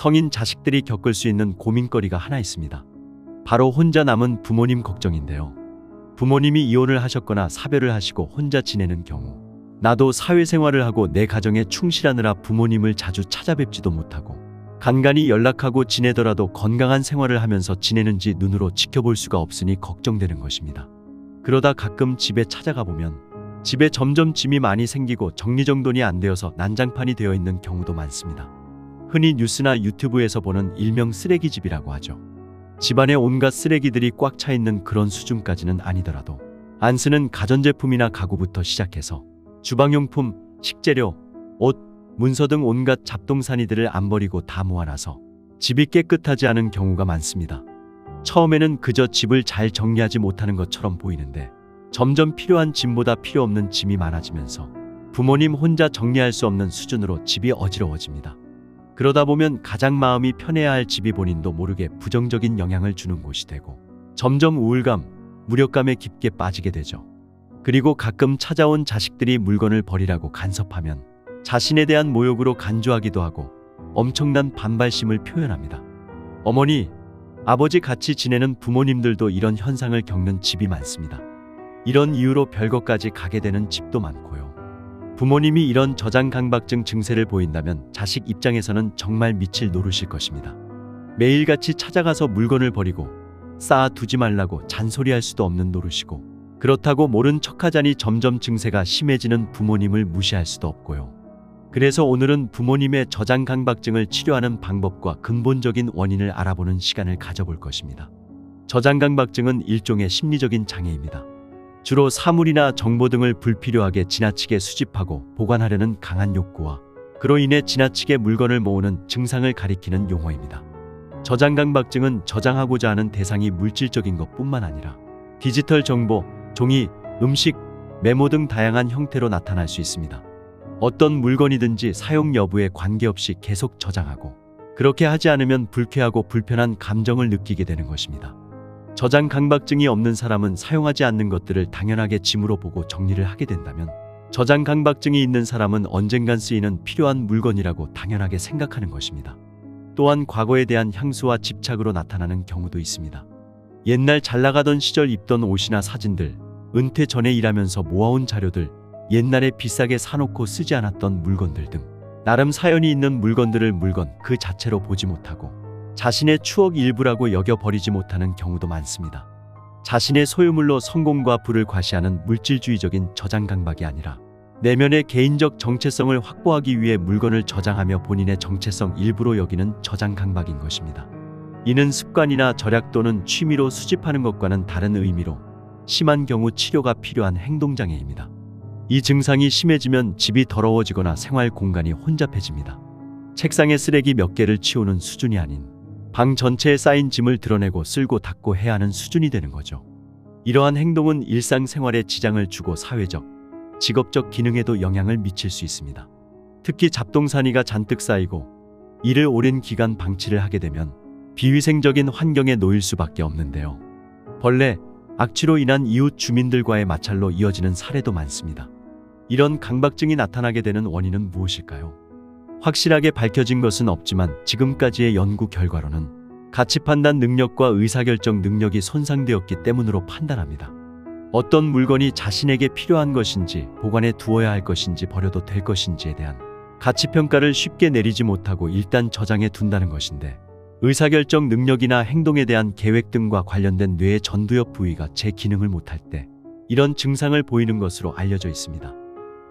성인 자식들이 겪을 수 있는 고민거리가 하나 있습니다. 바로 혼자 남은 부모님 걱정인데요. 부모님이 이혼을 하셨거나 사별을 하시고 혼자 지내는 경우, 나도 사회생활을 하고 내 가정에 충실하느라 부모님을 자주 찾아뵙지도 못하고 간간히 연락하고 지내더라도 건강한 생활을 하면서 지내는지 눈으로 지켜볼 수가 없으니 걱정되는 것입니다. 그러다 가끔 집에 찾아가 보면 집에 점점 짐이 많이 생기고 정리정돈이 안 되어서 난장판이 되어 있는 경우도 많습니다. 흔히 뉴스나 유튜브에서 보는 일명 쓰레기집이라고 하죠. 집안에 온갖 쓰레기들이 꽉 차 있는 그런 수준까지는 아니더라도 안 쓰는 가전제품이나 가구부터 시작해서 주방용품, 식재료, 옷, 문서 등 온갖 잡동사니들을 안 버리고 다 모아놔서 집이 깨끗하지 않은 경우가 많습니다. 처음에는 그저 집을 잘 정리하지 못하는 것처럼 보이는데 점점 필요한 짐보다 필요 없는 짐이 많아지면서 부모님 혼자 정리할 수 없는 수준으로 집이 어지러워집니다. 그러다 보면 가장 마음이 편해야 할 집이 본인도 모르게 부정적인 영향을 주는 곳이 되고 점점 우울감, 무력감에 깊게 빠지게 되죠. 그리고 가끔 찾아온 자식들이 물건을 버리라고 간섭하면 자신에 대한 모욕으로 간주하기도 하고 엄청난 반발심을 표현합니다. 어머니, 아버지 같이 지내는 부모님들도 이런 현상을 겪는 집이 많습니다. 이런 이유로 별것까지 가게 되는 집도 많고요. 부모님이 이런 저장강박증 증세를 보인다면 자식 입장에서는 정말 미칠 노릇일 것입니다. 매일같이 찾아가서 물건을 버리고 쌓아두지 말라고 잔소리할 수도 없는 노릇이고, 그렇다고 모른 척하자니 점점 증세가 심해지는 부모님을 무시할 수도 없고요. 그래서 오늘은 부모님의 저장강박증을 치료하는 방법과 근본적인 원인을 알아보는 시간을 가져볼 것입니다. 저장강박증은 일종의 심리적인 장애입니다. 주로 사물이나 정보 등을 불필요하게 지나치게 수집하고 보관하려는 강한 욕구와 그로 인해 지나치게 물건을 모으는 증상을 가리키는 용어입니다. 저장강박증은 저장하고자 하는 대상이 물질적인 것뿐만 아니라 디지털 정보, 종이, 음식, 메모 등 다양한 형태로 나타날 수 있습니다. 어떤 물건이든지 사용 여부에 관계없이 계속 저장하고 그렇게 하지 않으면 불쾌하고 불편한 감정을 느끼게 되는 것입니다. 저장 강박증이 없는 사람은 사용하지 않는 것들을 당연하게 짐으로 보고 정리를 하게 된다면, 저장 강박증이 있는 사람은 언젠간 쓰이는 필요한 물건이라고 당연하게 생각하는 것입니다. 또한 과거에 대한 향수와 집착으로 나타나는 경우도 있습니다. 옛날 잘 나가던 시절 입던 옷이나 사진들, 은퇴 전에 일하면서 모아온 자료들, 옛날에 비싸게 사놓고 쓰지 않았던 물건들 등 나름 사연이 있는 물건들을 물건 그 자체로 보지 못하고 자신의 추억 일부라고 여겨 버리지 못하는 경우도 많습니다. 자신의 소유물로 성공과 부를 과시하는 물질주의적인 저장 강박이 아니라 내면의 개인적 정체성을 확보하기 위해 물건을 저장하며 본인의 정체성 일부로 여기는 저장 강박인 것입니다. 이는 습관이나 절약 또는 취미로 수집하는 것과는 다른 의미로 심한 경우 치료가 필요한 행동장애입니다. 이 증상이 심해지면 집이 더러워지거나 생활 공간이 혼잡해집니다. 책상에 쓰레기 몇 개를 치우는 수준이 아닌 방 전체에 쌓인 짐을 드러내고 쓸고 닦고 해야 하는 수준이 되는 거죠. 이러한 행동은 일상생활에 지장을 주고 사회적, 직업적 기능에도 영향을 미칠 수 있습니다. 특히 잡동사니가 잔뜩 쌓이고 이를 오랜 기간 방치를 하게 되면 비위생적인 환경에 놓일 수밖에 없는데요. 벌레, 악취로 인한 이웃 주민들과의 마찰로 이어지는 사례도 많습니다. 이런 강박증이 나타나게 되는 원인은 무엇일까요? 확실하게 밝혀진 것은 없지만 지금까지의 연구 결과로는 가치 판단 능력과 의사결정 능력이 손상되었기 때문으로 판단합니다. 어떤 물건이 자신에게 필요한 것인지, 보관해 두어야 할 것인지, 버려도 될 것인지에 대한 가치평가를 쉽게 내리지 못하고 일단 저장해 둔다는 것인데, 의사결정 능력이나 행동에 대한 계획 등과 관련된 뇌의 전두엽 부위가 제 기능을 못할 때 이런 증상을 보이는 것으로 알려져 있습니다.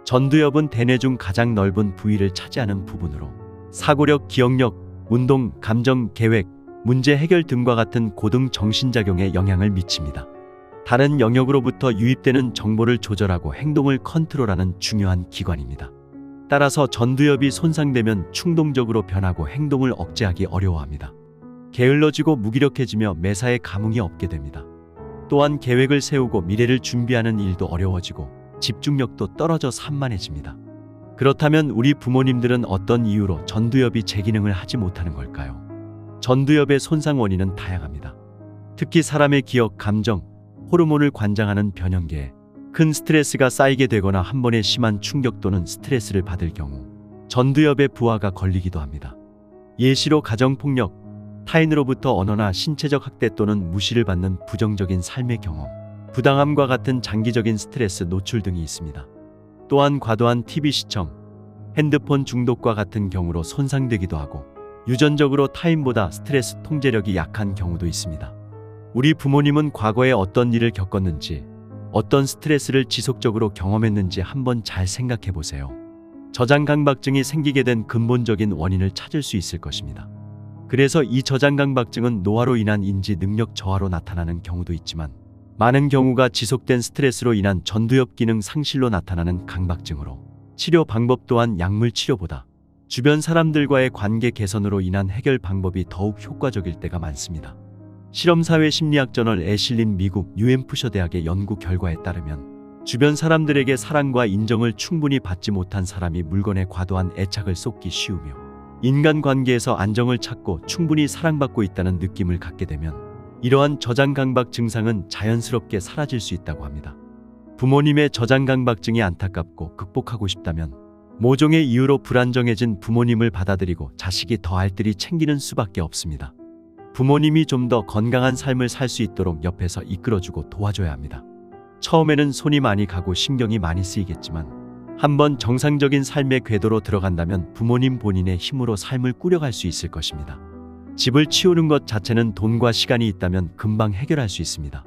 전두엽은 대뇌 중 가장 넓은 부위를 차지하는 부분으로 사고력, 기억력, 운동, 감정, 계획, 문제 해결 등과 같은 고등 정신작용에 영향을 미칩니다. 다른 영역으로부터 유입되는 정보를 조절하고 행동을 컨트롤하는 중요한 기관입니다. 따라서 전두엽이 손상되면 충동적으로 변하고 행동을 억제하기 어려워합니다. 게을러지고 무기력해지며 매사에 감흥이 없게 됩니다. 또한 계획을 세우고 미래를 준비하는 일도 어려워지고 집중력도 떨어져 산만해집니다. 그렇다면 우리 부모님들은 어떤 이유로 전두엽이 제 기능을 하지 못하는 걸까요? 전두엽의 손상 원인은 다양합니다. 특히 사람의 기억, 감정, 호르몬을 관장하는 변형계에 큰 스트레스가 쌓이게 되거나 한 번의 심한 충격 또는 스트레스를 받을 경우 전두엽의 부하가 걸리기도 합니다. 예시로 가정폭력, 타인으로부터 언어나 신체적 학대 또는 무시를 받는 부정적인 삶의 경험, 부당함과 같은 장기적인 스트레스 노출 등이 있습니다. 또한 과도한 TV 시청, 핸드폰 중독과 같은 경우로 손상되기도 하고 유전적으로 타인보다 스트레스 통제력이 약한 경우도 있습니다. 우리 부모님은 과거에 어떤 일을 겪었는지, 어떤 스트레스를 지속적으로 경험했는지 한번 잘 생각해 보세요. 저장강박증이 생기게 된 근본적인 원인을 찾을 수 있을 것입니다. 그래서 이 저장강박증은 노화로 인한 인지 능력 저하로 나타나는 경우도 있지만 많은 경우가 지속된 스트레스로 인한 전두엽 기능 상실로 나타나는 강박증으로 치료 방법 또한 약물 치료보다 주변 사람들과의 관계 개선으로 인한 해결 방법이 더욱 효과적일 때가 많습니다. 실험사회 심리학 저널에 실린 미국 뉴햄프셔 대학의 연구 결과에 따르면 주변 사람들에게 사랑과 인정을 충분히 받지 못한 사람이 물건에 과도한 애착을 쏟기 쉬우며 인간관계에서 안정을 찾고 충분히 사랑받고 있다는 느낌을 갖게 되면 이러한 저장강박 증상은 자연스럽게 사라질 수 있다고 합니다. 부모님의 저장강박증이 안타깝고 극복하고 싶다면 모종의 이유로 불안정해진 부모님을 받아들이고 자식이 더 알뜰히 챙기는 수밖에 없습니다. 부모님이 좀 더 건강한 삶을 살 수 있도록 옆에서 이끌어주고 도와줘야 합니다. 처음에는 손이 많이 가고 신경이 많이 쓰이겠지만 한번 정상적인 삶의 궤도로 들어간다면 부모님 본인의 힘으로 삶을 꾸려갈 수 있을 것입니다. 집을 치우는 것 자체는 돈과 시간이 있다면 금방 해결할 수 있습니다.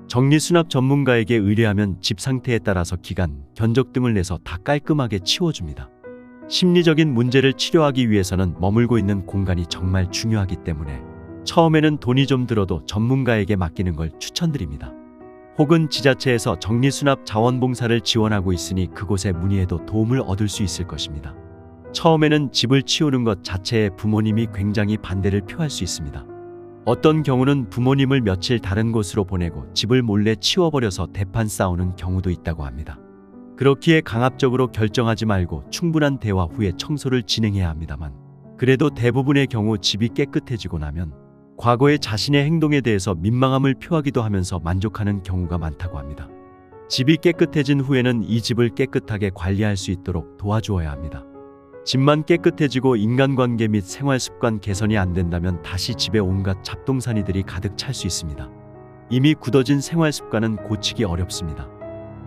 정리수납 전문가에게 의뢰하면 집 상태에 따라서 기간, 견적 등을 내서 다 깔끔하게 치워줍니다. 심리적인 문제를 치료하기 위해서는 머물고 있는 공간이 정말 중요하기 때문에 처음에는 돈이 좀 들어도 전문가에게 맡기는 걸 추천드립니다. 혹은 지자체에서 정리수납 자원봉사를 지원하고 있으니 그곳에 문의해도 도움을 얻을 수 있을 것입니다. 처음에는 집을 치우는 것 자체에 부모님이 굉장히 반대를 표할 수 있습니다. 어떤 경우는 부모님을 며칠 다른 곳으로 보내고 집을 몰래 치워버려서 대판 싸우는 경우도 있다고 합니다. 그렇기에 강압적으로 결정하지 말고 충분한 대화 후에 청소를 진행해야 합니다만 그래도 대부분의 경우 집이 깨끗해지고 나면 과거의 자신의 행동에 대해서 민망함을 표하기도 하면서 만족하는 경우가 많다고 합니다. 집이 깨끗해진 후에는 이 집을 깨끗하게 관리할 수 있도록 도와주어야 합니다. 집만 깨끗해지고 인간관계 및 생활습관 개선이 안 된다면 다시 집에 온갖 잡동사니들이 가득 찰 수 있습니다. 이미 굳어진 생활습관은 고치기 어렵습니다.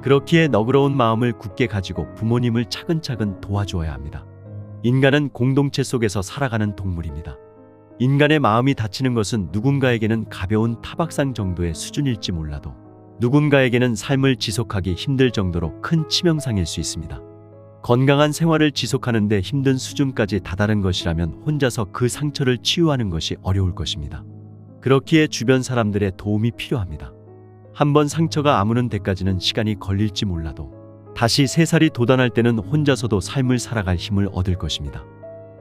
그렇기에 너그러운 마음을 굳게 가지고 부모님을 차근차근 도와주어야 합니다. 인간은 공동체 속에서 살아가는 동물입니다. 인간의 마음이 다치는 것은 누군가에게는 가벼운 타박상 정도의 수준일지 몰라도 누군가에게는 삶을 지속하기 힘들 정도로 큰 치명상일 수 있습니다. 건강한 생활을 지속하는 데 힘든 수준까지 다다른 것이라면 혼자서 그 상처를 치유하는 것이 어려울 것입니다. 그렇기에 주변 사람들의 도움이 필요합니다. 한번 상처가 아무는 데까지는 시간이 걸릴지 몰라도 다시 새살이 돋아날 때는 혼자서도 삶을 살아갈 힘을 얻을 것입니다.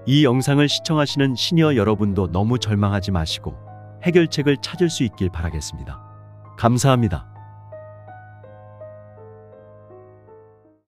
이 영상을 시청하시는 시니어 여러분도 너무 절망하지 마시고 해결책을 찾을 수 있길 바라겠습니다. 감사합니다.